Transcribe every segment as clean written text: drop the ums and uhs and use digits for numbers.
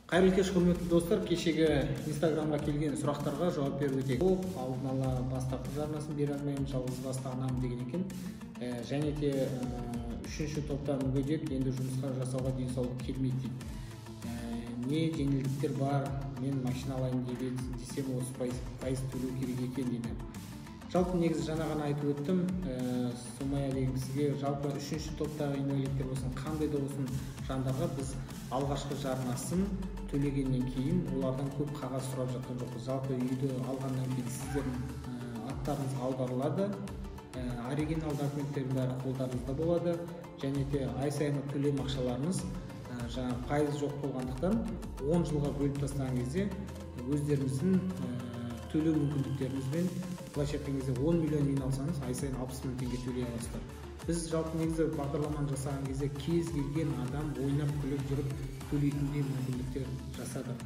Қайырлы кеш, құрметті достар. Кешегі инстаграмға келген сұрақтарға жауап беруге алдын ала бастапқы жарнасын бере алмаймын, жалғыз бастағанамын деген екен. Және де үшінші топта мүгедек енді жұмысқа жасауға денсаулық келмейді дейді. Не жеңілдіктер бар, мен машина алайын десем 30% төлеу керек екен дейді. Жалпы негізі жаңа ғана айтып өттім, Сумая деген кісіге жалпы үшінші топтағы инвалидтер болсын, қандай да болсын жандарға біз алғашқы жарнасын төлегеннен кейін олардан көп қағаз сұрап жатқан жоқпыз. Жалпы үйді алғаннан кейін сіздердің аттарыңыз аударылады, оригинал документтердің бәрі қолдарыңызда болады, және де ай сайын төлем ақшаларыңыз жаңа пайыз жоқ болғандықтан 10 жылға бөліп тастаған кезде өздеріңіздің төлеу мүмкіндіктеріңізбен былайша айтқан кезде 10 миллион үй алсаңыз ай сайын 60 мың теңге төлей аласыздар. Біз жалпы негізі бағдарламаны жасаған кезде кез келген адам ойнап күліп жүріп төлейтіндей мүмкіндіктер жасадық.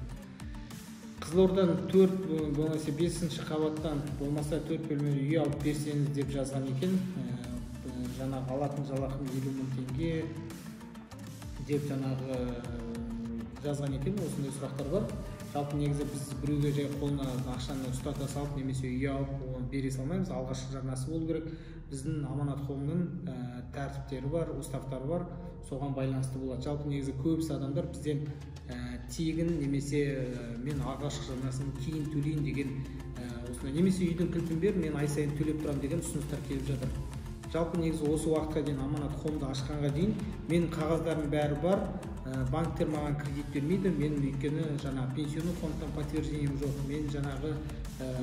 Қызылордан 5-ші қабаттан болмаса 4 бөлмелі үй алып берсеңіз деп жазған екен. Жаңағы алатын жалақым 50 мың теңге деп жаңағы жазған екен. Осындай сұрақтар бар. Жалпы негізі біз біреуге жай қолына ақшаны ұстата салып немесе үй алып бере салмаймыз. Алғашқы жарнасы болу керек. Біздің Аманат Хоумның тәртіптері бар, уставтары бар. Соған байланысты болады. Жалпы негізі көбісі адамдар бізден тегін немесе мен алғашқы жарнасын кейін төлейін деген осындай, немесе үйдің кілтін бер, мен ай сайын төлеп тұрам деген ұсыныстар келіп жатыр. Жалпы негізі осы уақытқа дейін Аманат Хоумды ашқанға дейін мен қағаздардың бәрі бар, банктер маған кредит бермейді, мен өйткені жаңа пенсионный фондтан подтверждением жоқ, мен жаңағы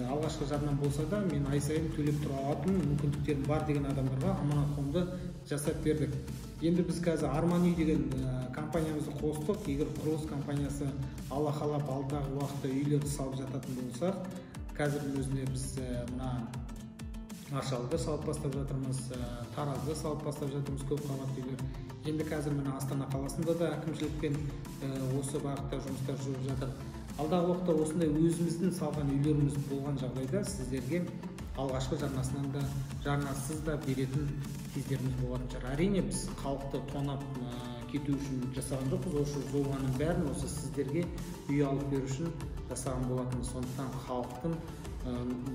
алғашқы жарнам болса да мен ай сайын төлеп тұра алатын мүмкіндіктерім бар деген адамдарға Аманат Хоумды жасап бердік. Енді біз қазір Арман үй деген компаниямызды қостық. Егер құрылыс компаниясы алла қалап алдағы уақытта үйлерді салып жататын болсақ, қазірдің өзінде біз мына Аршалыда салып бастап жатырмыз, Таразда салып бастап жатырмыз көп қабатты үйлер. Енді қазір мына Астана қаласында да әкімшілікпен осы бағытта жұмыстар жүріп жатыр. Алдағы уақытта осындай өзіміздің салған үйлеріміз болған жағдайда сіздерге алғашқы жарнасынан да жарнасыз да беретін кездеріміз болатын шығар. Әрине біз халықты тонап кету үшін жасаған жоқпыз. Осы жобаның бәрін осы сіздерге үй алып беру үшін жасаған болатынбыз. Сондықтан халықтың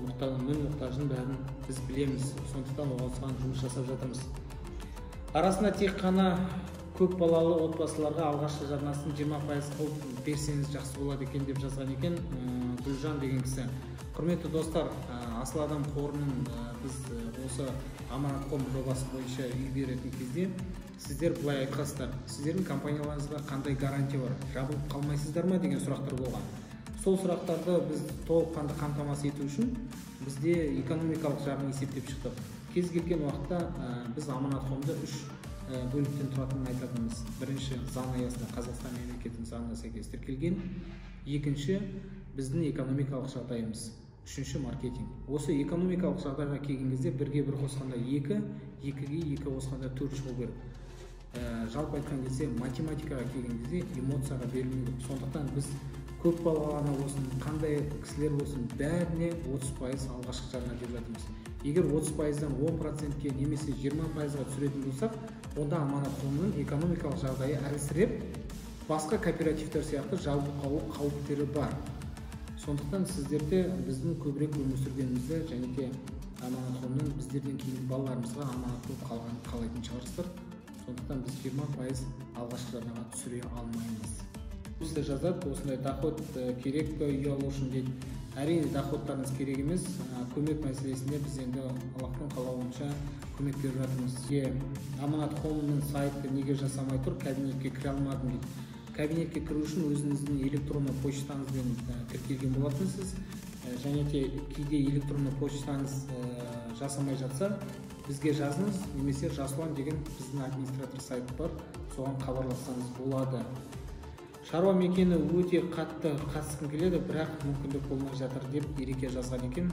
мұқтажын бәрін біз білеміз. Сондықтан осыған жұмыс жасап жатырмыз. Арасында тек қана көп балалы отбасыларға алғашқы жарнасын 20% қылып берсеңіз жақсы болады екен деп жазған екен Гүлжан деген кісі. Құрметті достар, Асыл адам қорының біз осы Аманат Хоум жобасы бойынша үй беретін кезде сіздер былай айтқансыздар, сіздердің компанияларыңызға қандай гарантия бар, жабылып қалмайсыздар ма деген сұрақтар болған. Сол сұрақтарды біз толыққанды қамтамасыз ету үшін бізде экономикалық жағын есептеп шықтық. Кез келген уақытта біз Аманат Хоумды 3 бөліктен тұратынын айтатынымыз. Бірінші, заң аясында Қазақстан мемлекетінің заңына сәйкес тіркелген. Екінші, біздің экономикалық жағдайымыз. Үшінші, маркетинг. Осы экономикалық жағдайға келген кезде бірге бір қосқанда 2, 2-ге 2 қосқанда 4 шығу керек. Жалпы айтқан кезде математикаға келген кезде эмоцияға берілмейді. Сондықтан біз көп балалы болсын, қандай кісілер болсын, бәріне 30% алғашқы жарна деп жатырмыз. Егер 30%-дан 10%-ке немесе 20%-ға түсіретін болсақ, онда Аманат Хоумның экономикалық жағдайы әлсіреп, басқа кооперативтер сияқты жабылып қалу қауіптері бар. Сондықтан сіздерде біздің көбірек өмір сүргенімізді және де Аманат Хоумның біздерден кейін балаларымызға аманат болып қалғанын қалайтын шығарсыздар. Сондықтан біз 20% алғашқы жарнаға түсіре алмаймыз. Бізде жазады, осындай доход керек пе үй алу үшін дейді. Әрине доходтарыңыз керек емес, көмек мәселесінде біз енді Аллахтың қалауынша көмек беріп жатырмыз. Аманат Хоумның сайты неге жасамай тұр, кабинетке кіре алмадым дейді. Кабинетке кіру үшін өзіңіздің электронды почтаңызбен тіркелген болатынсыз, және де кейде электронды почтаңыз жасамай жатса, бізге жазыңыз, немесе Жасұлан деген біздің администратор сайты бар, соған хабарлассаңыз болады. Шаруа мекені өте қатты қатысқым келеді, бірақ мүмкіндік болмай жатыр деп Ереке жазған екен.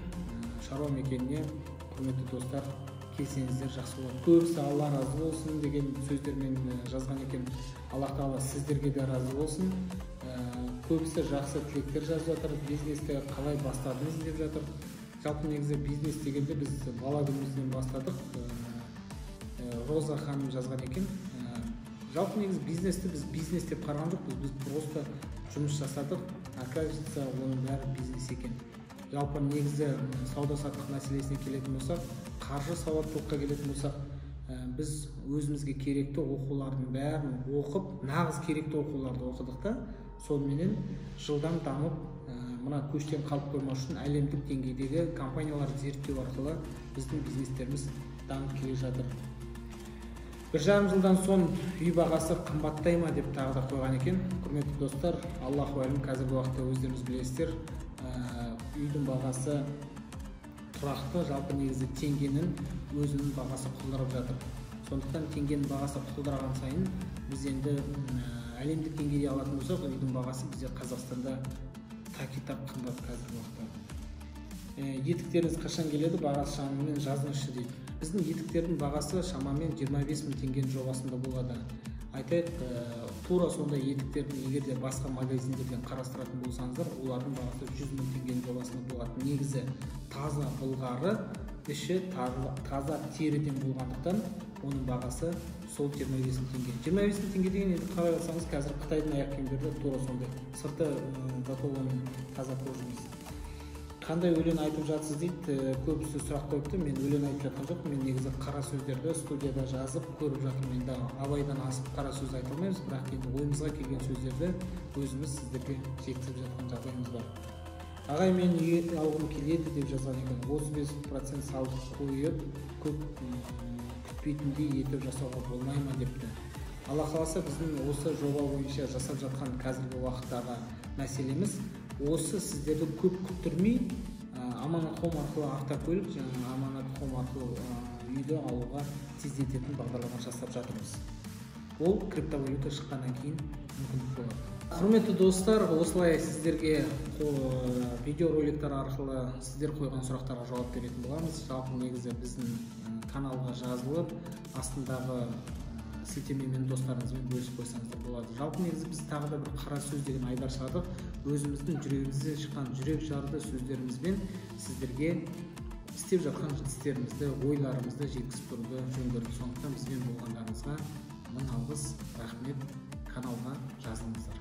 Шаруа мекеніне, құрметті достар, келсеңіздер жақсы болады. Көбісі Алла разы болсын деген сөздермен жазған екен. Алла тағала сіздерге де разы болсын. Көбісі жақсы тілектер жазып жатыр, бизнесті қалай бастадыңыз деп жатыр. Жалпы негізі бизнес дегенде біз бала күнімізден бастадық. Роза ханым жазған екен. Жалпы негізі бизнесті біз бизнес деп қараған жоқпыз, біз просто жұмыс жасадық. Оказывается, оның бәрі бизнес екен. Жалпы негізі сауда-саттық мәселесіне келетін болсақ, қаржы сауаттылыққа келетін болсақ, біз өзімізге керекті оқулардың бәрін оқып, нағыз керекті оқуларды оқыдық та, сонымен жылдам дамып, мына көштен қалып қоймау үшін әлемдік деңгейдегі компанияларды зерттеу арқылы біздің бизнестеріміз дамып келе жатыр. 1,5 жылдан соң үй бағасы қымбаттай ма деп тағы да қойған екен. Құрметті достар, Аллаху әлем, қазіргі уақытта өздеріңіз білесіздер, үйдің бағасы тұрақты, жалпы негізі теңгенің өзінің бағасы құлдырап жатыр. Сондықтан теңгенің бағасы құлдыраған сайын біз енді әлемдік деңгейде алатын болсақ, үйдің бағасы бізде Қазақстанда так қымбат қазіргі уақытта. Етіктеріңіз қашан келеді, бағасы шамамен жазыңызшы дейді. Біздің етіктердің бағасы шамамен 25.000 теңгенің жобасында болады. Айтайық, тура сондай етіктердің егер де басқа магазиндерден қарастыратын болсаңыздар, олардың бағасы 100.000 теңгенің жобасында болады. Негізі таза былғары, іші таза теріден болғандықтан оның бағасы сол 25.000 теңге. 25.000 теңге деген енді қарай алсаңыз, қазір Қытайдың аяқ киімдері тура сондай. Сырты готовый таза кожамыз. Қандай өлең айтып жатсыз дейді, көбісі сұрақ қойыпты. Мен өлең айтып жатқан жоқ, мен негізі қара сөздерді студияда жазып көріп жатырмын. Енді абайдан асып қара сөз айта алмаймыз, бірақ енді ойымызға келген сөздерді өзіміз сіздерге жеткізіп жатқан жағдайымыз бар. Ағай, мен үй алғым келеді деп жазған екен. 35% салық қойып, көп күтпейтіндей етіп жасауға болмай ма депті. Алла қаласа, біздің осы жоба бойынша жасап жатқан қазіргі уақыттағы мәселеміз осы сіздерді көп күттірмей, Аманат.com арқылы автокөлік және Аманат.com арқылы үйді алуға тездететін бағдарлама жасап жатырмыз. Ол криптовалюта шыққаннан кейін мүмкіндік болады. Құрметті достар, осылай сіздерге видеороликтер арқылы сіздер қойған сұрақтарға жауап беретін боламыз. Жалпы негізі біздің каналға жазылып, астындағы сілтемемен достарыңызбен бөлісіп қойсаңыздар болады. Жалпы негізі біз тағы да бір қара сөз деген айдар шығардық. Өзіміздің жүрегімізден шыққан жүрек жарды сөздерімізбен сіздерге істеп жатқан істерімізді, ойларымызды жеткізіп тұруды жөн көрдік. Сондықтан бізбен болғандарыңызға мың алғыс, рахмет. Каналға жазылыңыздар.